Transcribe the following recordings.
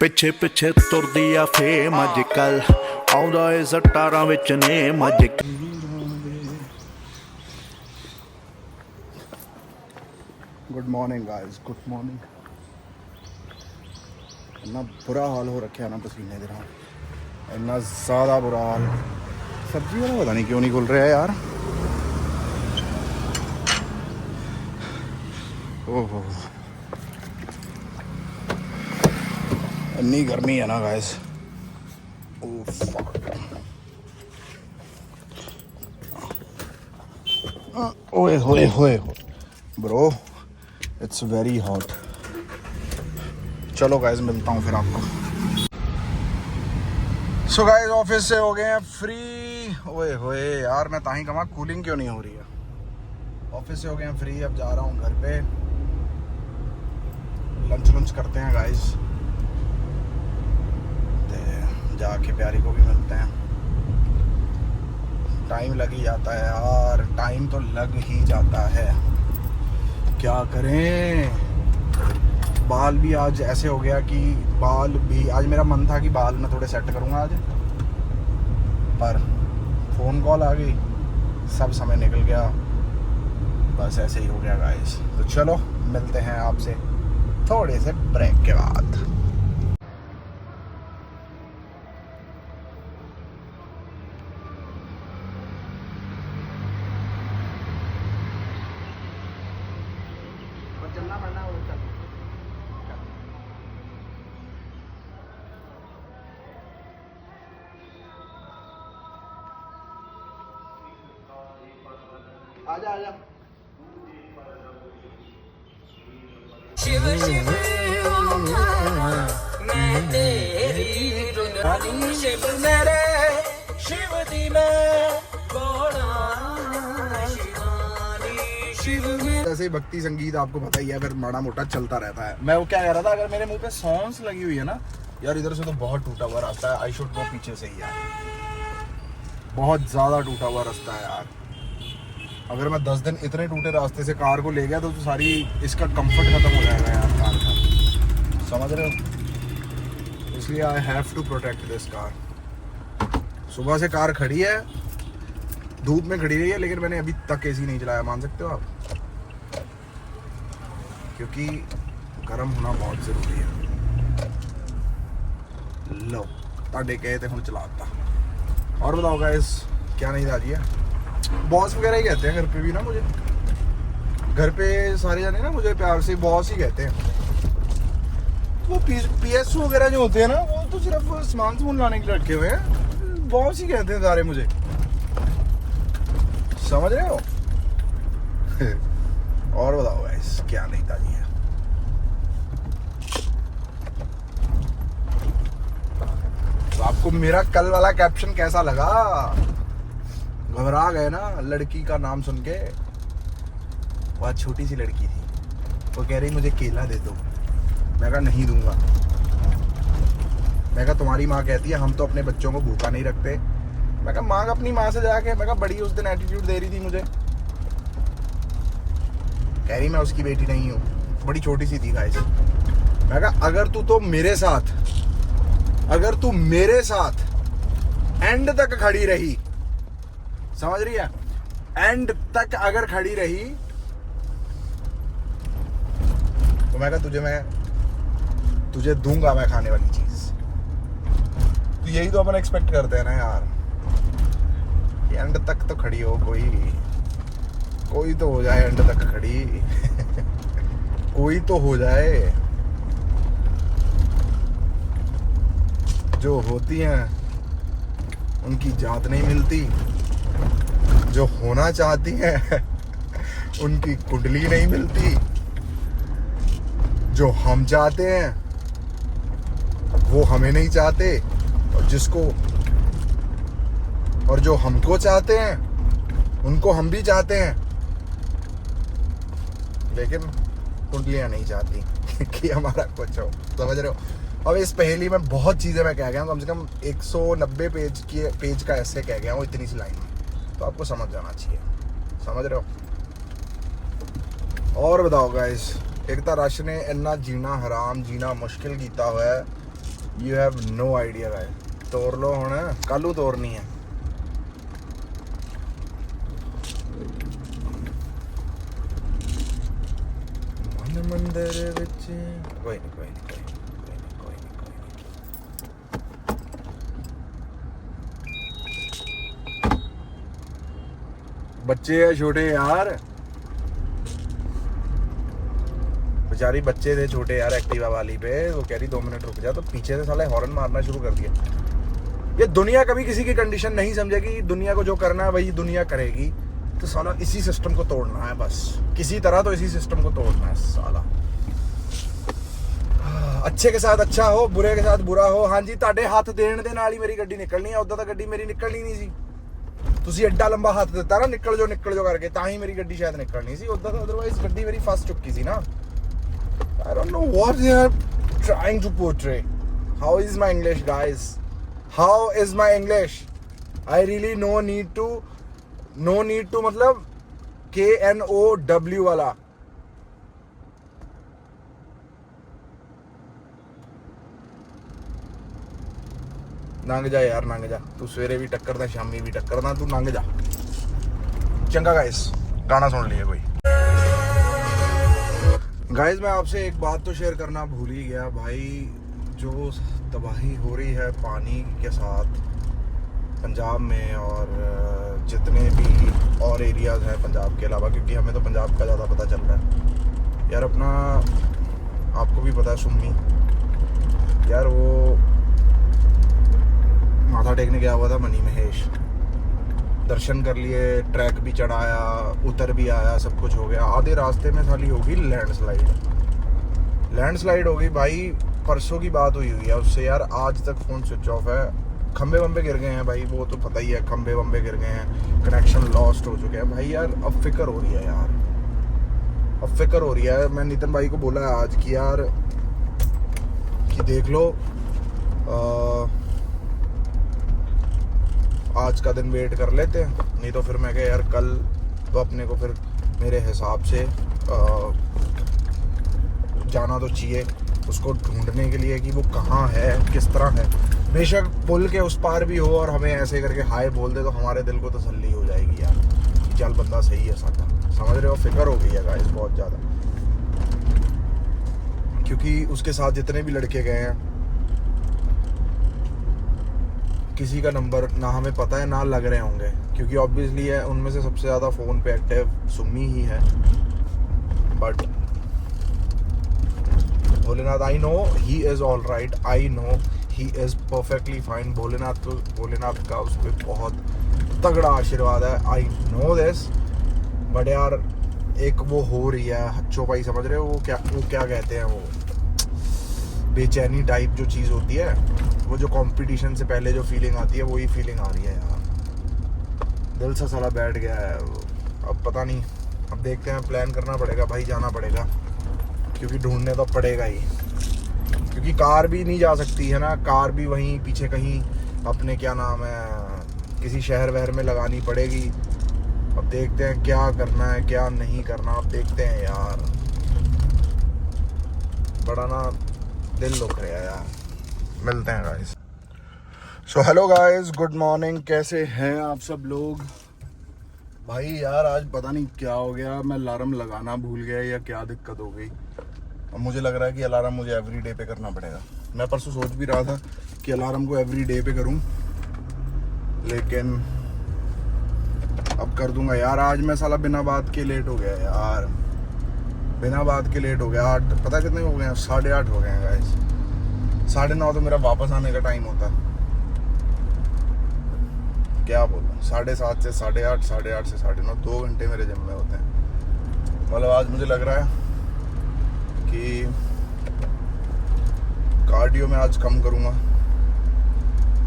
ਪਿੱਛੇ ਪਿੱਛੇ ਤੁਰਦੀ ਆ ਫੇਮ ਅੱਜ ਕੱਲ ਆਉਂਦਾ ਏ ਸਟਾਰਾਂ ਵਿੱਚ ਨੇਮ ਅੱਜ good morning guys, good morning. इतना बुरा हाल हो रखा है ना पसीने के नाल, इतना ज़्यादा बुरा हाल। सब्जी वाला पता नहीं क्यों नहीं खुल रहा है यार। ओहो, इतनी गर्मी है ना गाइस। ओए होए होए ब्रो, इट्स वेरी हॉट। चलो गाइस, मिलता हूँ फिर आपको। सो गाइस, ऑफिस से हो गए हैं फ्री। ओए होए यार, मैं ताही कमा कूलिंग क्यों नहीं हो रही है। ऑफिस से हो गए हैं फ्री, अब जा रहा हूँ घर पे। लंच करते हैं गाइस, जाके प्यारी को भी मिलते हैं। टाइम लग ही जाता है यार, टाइम तो लग ही जाता है, क्या करें। बाल भी आज ऐसे हो गया कि बाल भी आज मेरा मन था कि बाल मैं थोड़े सेट करूँगा आज, पर फ़ोन कॉल आ गई, सब समय निकल गया। बस ऐसे ही हो गया गाइस। तो चलो मिलते हैं आपसे थोड़े से ब्रेक के बाद। चलना पड़ना वो चल। आजा आजा। शिव शिव मैं तेरी रुदानी, शिव मेरे शिव दी मैं घोड़ा शिवानी, शिव में। ऐसे भक्ति संगीत आपको पता ही है, फिर माड़ा मोटा चलता रहता है। मैं वो क्या कह रहा था, अगर मेरे मुंह पे सॉन्ग्स लगी हुई है ना यार, इधर से तो बहुत टूटा हुआ रास्ता है। आई शुड गो पीछे से ही यार, बहुत ज़्यादा टूटा हुआ रास्ता है यार। अगर मैं 10 दिन इतने टूटे रास्ते से कार को ले गया तो सारी इसका कंफर्ट खत्म हो जाएगा यार कार का, समझ रहे हो। इसलिए I have to protect this car. सुबह से कार खड़ी है, धूप में खड़ी रही है, लेकिन मैंने अभी तक एसी नहीं चलाया, मान सकते हो आप, क्योंकि गर्म होना बहुत ज़रूरी है। लो ताड़े कहे थे हम चलाता। और बताओ गाइस, क्या नहीं राजी है। बॉस वगैरह ही कहते हैं घर पे भी ना मुझे, घर पे सारे जाने ना मुझे प्यार से बॉस ही कहते हैं। वो पीएसओ वगैरह जो होते हैं ना, वो तो सिर्फ सामान लाने के लिए रखे हुए हैं, बॉस ही कहते हैं सारे मुझे, समझ रहे हो। और बताओ गाइस, क्या नहीं ताजी है। तो आपको मेरा कल वाला कैप्शन कैसा लगा? घबरा गए ना लड़की का नाम सुन के? बहुत छोटी सी लड़की थी, वो कह रही मुझे केला दे दो। मैं कहा नहीं दूंगा। मैं कहा तुम्हारी माँ कहती है हम तो अपने बच्चों को भूखा नहीं रखते। मैं कहा माँ अपनी माँ से जाके, मैं कहा बड़ी उस दिन एटीट्यूड दे रही थी मुझे, कह रही मैं उसकी बेटी नहीं हूँ, बड़ी छोटी सी थी गाइस। मैं कहा अगर तू मेरे साथ एंड तक खड़ी रही, समझ रही है, एंड तक अगर खड़ी रही तो मैं कहा तुझे दूंगा मैं खाने वाली चीज। तो यही तो अपन एक्सपेक्ट करते हैं ना यार, एंड तक तो खड़ी हो, कोई तो हो जाए एंड तक खड़ी। कोई तो हो जाए। जो होती हैं उनकी जात नहीं मिलती, जो होना चाहती हैं उनकी कुंडली नहीं मिलती, जो हम चाहते हैं वो हमें नहीं चाहते, और जो हमको चाहते हैं उनको हम भी चाहते हैं, लेकिन कुंडलियां नहीं चाहती कि हमारा कुछ हो, समझ रहे हो। अब इस पहेली में बहुत चीज़ें मैं कह गया हूँ, कम से कम 190 पेज का ऐसे कह गया हूँ इतनी सी लाइन में, तो आपको समझ जाना चाहिए, समझ रहे हो। और बताओ गाइस, एक तो रश ने इन्ना जीना हराम, जीना मुश्किल किया हुआ है you have no idea guys. तोड़ लो हुण, कल तोड़नी है। मन मंदिर विच कोई नहीं, कोई नहीं, कोई नहीं, कोई नहीं, कोई नहीं। बच्चे है छोटे यार, बेचारी बच्चे थे छोटे यार एक्टिवा वाली पे, वो कह रही 2 मिनट रुक जा, तो पीछे से साले हॉर्न मारना शुरू कर दिया। ये दुनिया कभी किसी की कंडीशन नहीं समझेगी। दुनिया को जो करना है वही दुनिया करेगी। तो साला इसी सिस्टम को तोड़ना है बस, किसी तरह तो इसी सिस्टम को तोड़ना है साला। अच्छे के साथ अच्छा हो, बुरे के साथ बुरा हो। हाँ जी, ਤੁਹਾਡੇ ਹੱਥ ਦੇਣ ਦੇ ਨਾਲ ਹੀ ਮੇਰੀ ਗੱਡੀ ਨਿਕਲਣੀ ਹੈ, ਉਦਾਂ ਤਾਂ ਗੱਡੀ ਮੇਰੀ ਨਿਕਲਣੀ ਨਹੀਂ ਸੀ। ਤੁਸੀਂ ਐਡਾ ਲੰਬਾ ਹੱਥ ਦਿੱਤਾ ਨਾ ਨਿਕਲ ਜਾਓ ਕਰਕੇ, ਤਾਂ ਹੀ ਮੇਰੀ ਗੱਡੀ ਸ਼ਾਇਦ ਨਿਕਲਣੀ ਸੀ, ਉਦਾਂ ਤਾਂ ਅਦਰਵਾਈਜ਼ ਗੱਡੀ ਮੇਰੀ ਫਸ ਚੁੱਕੀ ਸੀ ਨਾ। I don't know what they are trying to portray. How is my English, guys? How is my English? I really no need to मतलब KNOW वाला। लंघ जा यार, लंघ जा। तू सवेरे भी टक्कर, शामी भी टक्कर, तू लंघ जा। चंगा गाइस, गाना सुन लिए कोई। गाइस मैं आपसे एक बात तो शेयर करना भूल ही गया भाई, जो तबाही हो रही है पानी के साथ पंजाब में और जितने भी और एरियाज़ हैं पंजाब के अलावा, क्योंकि हमें तो पंजाब का ज़्यादा पता चल रहा है यार। अपना आपको भी पता है सुम्मी यार, वो माथा टेकने गया हुआ था मनी महेश, दर्शन कर लिए, ट्रैक भी चढ़ाया, उतर भी आया, सब कुछ हो गया। आधे रास्ते में खाली होगी लैंडस्लाइड हो गई भाई। परसों की बात हुई है उससे यार, आज तक फ़ोन स्विच ऑफ है। खंबे वंबे गिर गए हैं भाई, वो तो पता ही है, खंबे वंबे गिर गए हैं, कनेक्शन लॉस्ट हो चुके हैं भाई। यार अब फिक्र हो रही है यार, अब फिक्र हो रही है। मैं नितिन भाई को बोला आज कि यार कि देख लो आज का दिन वेट कर लेते हैं, नहीं तो फिर मैं कहा यार कल तो अपने को फिर मेरे हिसाब से जाना तो चाहिए उसको ढूंढने के लिए कि वो कहाँ है, किस तरह है। बेशक पुल के उस पार भी हो और हमें ऐसे करके हाय बोल दे तो हमारे दिल को तसल्ली हो जाएगी यार कि चल बंदा सही है साਡਾ, समझ रहे हो। फिक्र हो गई है गाइस बहुत ज़्यादा, क्योंकि उसके साथ जितने भी लड़के गए हैं किसी का नंबर ना हमें पता है ना लग रहे होंगे, क्योंकि ऑब्वियसली है उनमें से सबसे ज़्यादा फ़ोन पे एक्टिव सुम्मी ही है। But Bholenath, I know he is all right, I know he is perfectly fine. Bholenath का उस पर बहुत तगड़ा आशीर्वाद है, आई नो दिस। बट यार एक वो हो रही है हच्चो भाई, समझ रहे हो वो क्या कहते हैं, वो बेचैनी टाइप जो चीज़ होती है, वो जो कंपटीशन से पहले जो फीलिंग आती है वही फीलिंग आ रही है यार। दिल से साला बैठ गया है। अब पता नहीं, अब देखते हैं, प्लान करना पड़ेगा भाई, जाना पड़ेगा, क्योंकि ढूंढने तो पड़ेगा ही, क्योंकि कार भी नहीं जा सकती है ना, कार भी वहीं पीछे कहीं अपने क्या नाम है किसी शहर वहर में लगानी पड़ेगी। अब देखते हैं क्या करना है क्या नहीं करना, अब देखते हैं यार। बड़ा ना दिल दुख रहा है यार। मिलते हैं guys. So hello guys, good morning, कैसे हैं आप सब लोग। भाई यार आज पता नहीं क्या हो गया, मैं अलार्म लगाना भूल गया या क्या दिक्कत हो गई। अब मुझे लग रहा है कि अलार्म मुझे एवरी डे पे करना पड़ेगा। मैं परसों सोच भी रहा था कि अलार्म को एवरी डे पे करूं, लेकिन अब कर दूंगा यार। आज मैं साला बिना बात के लेट हो गया यार, बिना बात के लेट हो गया। 8 पता कितने हो गए हैं, 8:30 हो गए हैं गाइस। 9:30 तो मेरा वापस आने का टाइम होता, क्या बोलूं। 7:30 से 8:30, 8:30 से 9:30, 2 घंटे मेरे जिम में होते हैं। मतलब आज मुझे लग रहा है कि कार्डियो में आज कम करूँगा,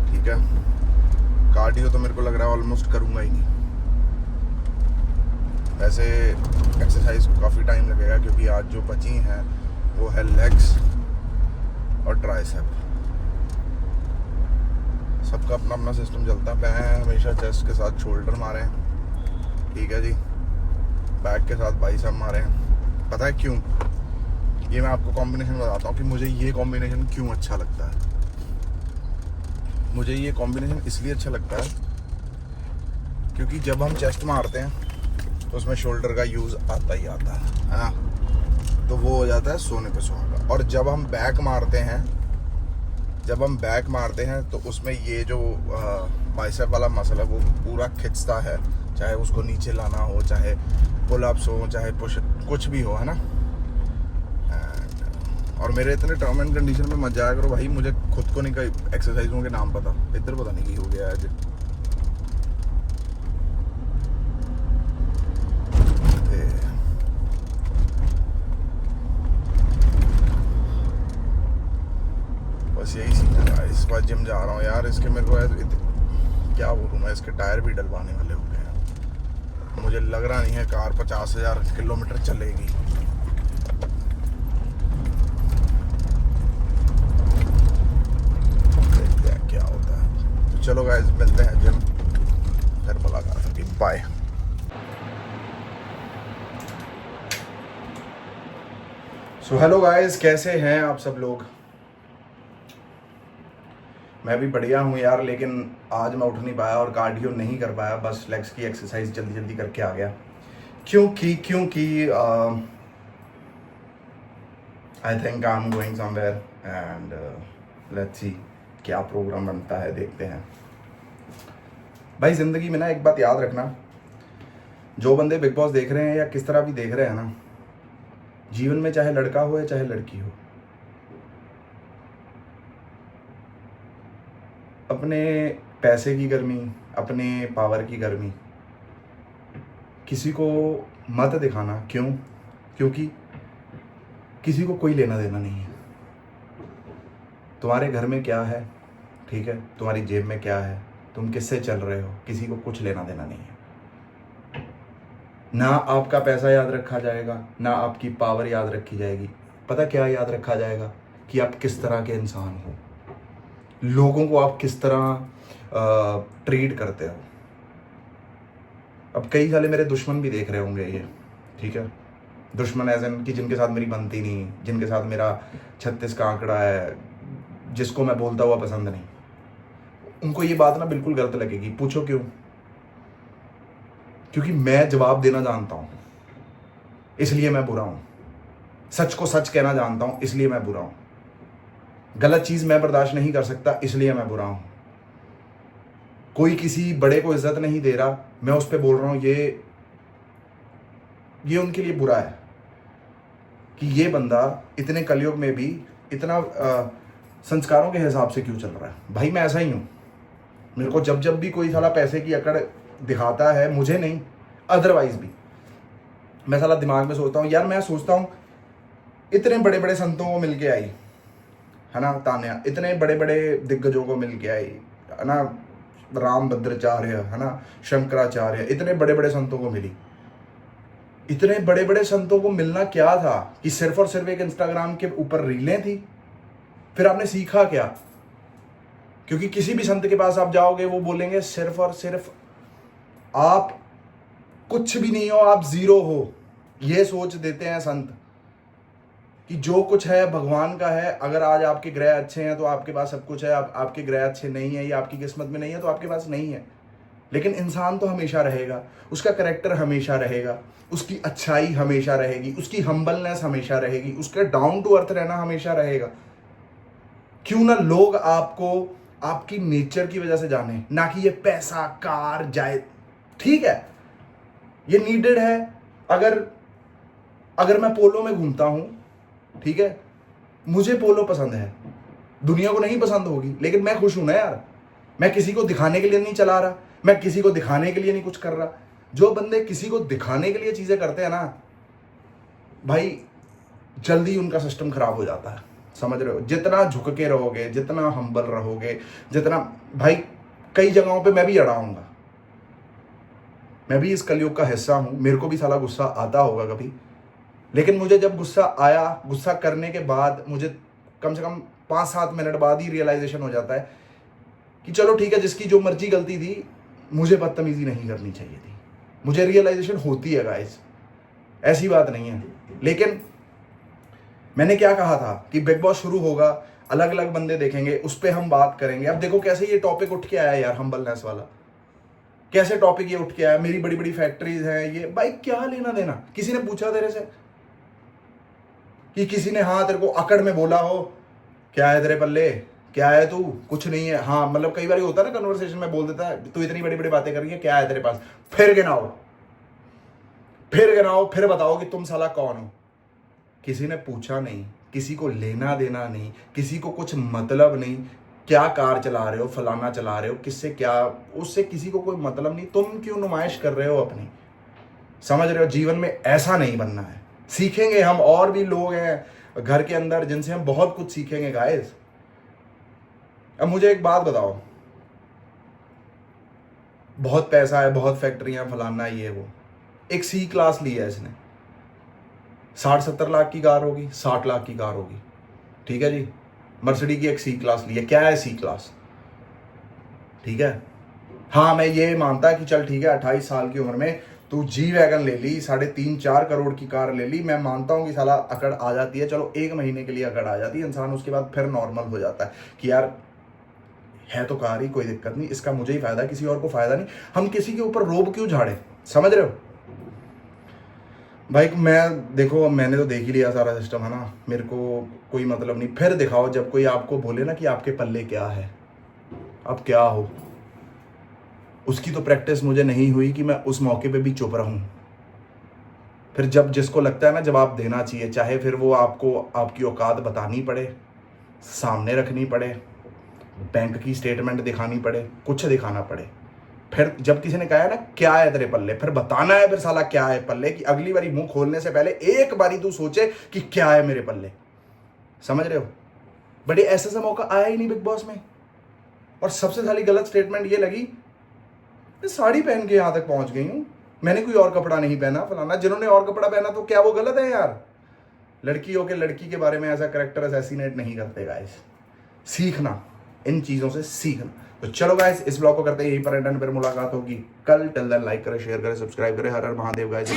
ठीक है। कार्डियो तो मेरे को लग रहा है ऑलमोस्ट करूँगा ही नहीं। वैसे एक्सरसाइज को काफ़ी टाइम लगेगा, क्योंकि आज जो बची हैं वो है लेग्स और ट्राइसेप। सबका अपना अपना सिस्टम चलता है। मैं हमेशा चेस्ट के साथ शोल्डर मारे हैं, ठीक है जी, बैक के साथ बाइसेप मारे हैं। पता है क्यों? ये मैं आपको कॉम्बिनेशन बताता हूँ कि मुझे ये कॉम्बिनेशन क्यों अच्छा लगता है। मुझे ये कॉम्बिनेशन इसलिए अच्छा लगता है क्योंकि जब हम चेस्ट मारते हैं तो उसमें शोल्डर का यूज़ आता ही आता है ना, तो वो हो जाता है सोने पे सुहागा। और जब हम बैक मारते हैं तो उसमें ये जो बाइसेप वाला मसल है वो पूरा खिंचता है, चाहे उसको नीचे लाना हो, चाहे पुल अप्स हो, चाहे पुश, कुछ भी हो, है ना। और मेरे इतने टर्म एंड कंडीशन में मत जाया करो भाई, मुझे खुद को नहीं कई एक्सरसाइजों के नाम पता, इधर पता नहीं की हो गया आज। बस यही सीन है। इस बार जिम जा रहा हूँ यार, इसके मेरे को क्या बोलूँ मैं, इसके टायर भी डलवाने वाले हो गए हैं। मुझे लग रहा नहीं है कार 50,000 किलोमीटर चलेगी। देखते हैं क्या होता है। तो चलो गाइस, मिलते हैं जिम, फिर मुलाकात होगी, बाय। सो हेलो गाइस, कैसे हैं आप सब लोग? मैं भी बढ़िया हूँ यार, लेकिन आज मैं उठ नहीं पाया और कार्डियो नहीं कर पाया, बस लेग्स की एक्सरसाइज जल्दी जल्दी करके आ गया। क्योंकि I think I am going somewhere and let's see क्या प्रोग्राम बनता है, देखते हैं। भाई ज़िंदगी में ना एक बात याद रखना, जो बंदे बिग बॉस देख रहे हैं या किस तरह भी देख रहे हैं ना, जीवन में चाहे लड़का हो या चाहे लड़की हो, अपने पैसे की गर्मी, अपने पावर की गर्मी किसी को मत दिखाना। क्योंकि किसी को कोई लेना देना नहीं है। तुम्हारे घर में क्या है, ठीक है, तुम्हारी जेब में क्या है, तुम किससे चल रहे हो, किसी को कुछ लेना देना नहीं है। ना आपका पैसा याद रखा जाएगा, ना आपकी पावर याद रखी जाएगी। पता क्या याद रखा जाएगा? कि आप किस तरह के इंसान हो, लोगों को आप किस तरह ट्रीट करते हो। अब कई साले मेरे दुश्मन भी देख रहे होंगे ये, ठीक है, दुश्मन एज एन कि जिनके साथ मेरी बनती नहीं, जिनके साथ मेरा 36 का आंकड़ा है, जिसको मैं बोलता हुआ पसंद नहीं, उनको ये बात ना बिल्कुल गलत लगेगी। पूछो क्यों? क्योंकि मैं जवाब देना जानता हूं, इसलिए मैं बुरा हूं। सच को सच कहना जानता हूं, इसलिए मैं बुरा हूं। गलत चीज मैं बर्दाश्त नहीं कर सकता, इसलिए मैं बुरा हूं। कोई किसी बड़े को इज्जत नहीं दे रहा, मैं उस पर बोल रहा हूं ये उनके लिए बुरा है कि ये बंदा इतने कलयुग में भी इतना संस्कारों के हिसाब से क्यों चल रहा है। भाई मैं ऐसा ही हूं। मेरे को जब भी कोई साला पैसे की अकड़ दिखाता है, मुझे नहीं अदरवाइज भी, मैं साला दिमाग में सोचता हूं यार, मैं सोचता हूं इतने बड़े बड़े संतों को मिल के आई है ना, तान्या, इतने बड़े बड़े दिग्गजों को मिल के आई है ना, रामभद्राचार्य है ना, शंकराचार्य, इतने बड़े बड़े संतों को मिली। इतने बड़े बड़े संतों को मिलना क्या था कि सिर्फ और सिर्फ एक इंस्टाग्राम के ऊपर रीलें थी? फिर आपने सीखा क्या? क्योंकि किसी भी संत के पास आप जाओगे, वो बोलेंगे सिर्फ और सिर्फ आप कुछ भी नहीं हो, आप जीरो हो। ये सोच देते हैं संत कि जो कुछ है भगवान का है। अगर आज आपके ग्रह अच्छे हैं तो आपके पास सब कुछ है, आपके ग्रह अच्छे नहीं है या आपकी किस्मत में नहीं है तो आपके पास नहीं है। लेकिन इंसान तो हमेशा रहेगा, उसका कैरेक्टर हमेशा रहेगा, उसकी अच्छाई हमेशा रहेगी, उसकी हम्बलनेस हमेशा रहेगी, उसका डाउन टू अर्थ रहना हमेशा रहेगा। क्यों ना लोग आपको आपकी नेचर की वजह से जाने, ना कि ये पैसा, कार, जाए। ठीक है, ये नीडेड है। अगर मैं पोलो में घूमता हूं, ठीक है, मुझे पोलो पसंद है, दुनिया को नहीं पसंद होगी, लेकिन मैं खुश हूं ना यार। मैं किसी को दिखाने के लिए नहीं चला रहा, मैं किसी को दिखाने के लिए नहीं कुछ कर रहा। जो बंदे किसी को दिखाने के लिए चीजें करते हैं ना भाई, जल्दी उनका सिस्टम खराब हो जाता है। समझ रहे हो? जितना झुक के रहोगे, जितना हम्बल रहोगे, जितना, भाई कई जगहों पे मैं भी अड़ाऊंगा, मैं भी इस कलयुग का हिस्सा हूं, मेरे को भी साला गुस्सा आता होगा कभी। लेकिन मुझे जब गुस्सा आया, गुस्सा करने के बाद मुझे कम से कम 5-7 मिनट बाद ही रियलाइजेशन हो जाता है कि चलो ठीक है, जिसकी जो मर्जी गलती थी, मुझे बदतमीजी नहीं करनी चाहिए थी। मुझे रियलाइजेशन होती है गाइस, ऐसी बात नहीं है। लेकिन मैंने क्या कहा था कि बिग बॉस शुरू होगा, अलग अलग बंदे देखेंगे, उस पर हम बात करेंगे। अब देखो कैसे ये टॉपिक उठ के आया यार, हम्बलनेस वाला, कैसे टॉपिक ये उठ के आया। मेरी बड़ी बड़ी फैक्ट्रीज हैं ये, भाई क्या लेना देना। किसी ने पूछा तेरे से कि किसी ने हाँ तेरे को अकड़ में बोला हो क्या है तेरे पल्ले, क्या है तू, कुछ नहीं है। हाँ मतलब कई बार होता है ना कन्वर्सेशन में बोल देता है तू इतनी बड़ी बड़ी बातें कर रही है, क्या है तेरे पास, फिर गिनाओ, फिर बताओ कि तुम साला कौन हो। किसी ने पूछा नहीं, किसी को लेना देना नहीं, किसी को कुछ मतलब नहीं, क्या कार चला रहे हो, फलाना चला रहे हो, किससे क्या, उससे किसी को कोई मतलब नहीं। तुम क्यों नुमाइश कर रहे हो अपनी, समझ रहे हो। जीवन में ऐसा नहीं बनना है। सीखेंगे हम, और भी लोग हैं घर के अंदर जिनसे हम बहुत कुछ सीखेंगे गाइस। अब मुझे एक बात बताओ, बहुत पैसा है, बहुत फैक्ट्रियां, फलाना ये वो, एक सी क्लास ली है इसने, 60-70 लाख की कार होगी, 60 लाख की कार होगी, ठीक है जी। मर्सिडी की एक सी क्लास ली है। क्या है सी क्लास, ठीक है। हाँ मैं ये मानता कि चल ठीक है 28 साल की उम्र में तू जी वैगन ले ली, 3.5-4 करोड़ की कार ले ली, मैं मानता हूँ कि साला अकड़ आ जाती है। चलो 1 महीने के लिए अकड़ आ जाती है इंसान, उसके बाद फिर नॉर्मल हो जाता है कि यार है तो कार ही, कोई दिक्कत नहीं, इसका मुझे ही फायदा, किसी और को फायदा नहीं। हम किसी के ऊपर रोब क्यों झाड़े, समझ रहे हो भाई। मैं देखो मैंने तो देख ही लिया सारा सिस्टम, है ना, मेरे को कोई मतलब नहीं। फिर दिखाओ जब कोई आपको बोले ना कि आपके पल्ले क्या है, अब क्या हो, उसकी तो प्रैक्टिस मुझे नहीं हुई कि मैं उस मौके पे भी चुप रहूं। फिर जब जिसको लगता है ना जवाब देना चाहिए, चाहे फिर वो आपको आपकी औकात बतानी पड़े, सामने रखनी पड़े, बैंक की स्टेटमेंट दिखानी पड़े, कुछ दिखाना पड़े, फिर जब किसी ने कहा है ना क्या है तेरे पल्ले, फिर बताना है फिर साला क्या है पल्ले, कि अगली बारी मुंह खोलने से पहले एक बारी तू सोचे कि क्या है मेरे पल्ले, समझ रहे हो। बट ऐसा मौका आया ही नहीं बिग बॉस में। और सबसे सारी गलत स्टेटमेंट ये लगी, मैं साड़ी पहन के यहां तक पहुंच गई हूं, मैंने कोई और कपड़ा नहीं पहना, फलाना। जिन्होंने और कपड़ा पहना तो क्या वो गलत है यार। लड़की हो के लड़की के बारे में ऐसा कैरेक्टर असैसिनेट नहीं करते गाइस। सीखना, इन चीजों से सीखना। तो चलो गाइस इस ब्लॉग को करते हैं यहीं पर एंड, फिर मुलाकात होगी कल। टिल देन लाइक करें, शेयर करें, सब्सक्राइब करें। हर हर महादेव गाइस।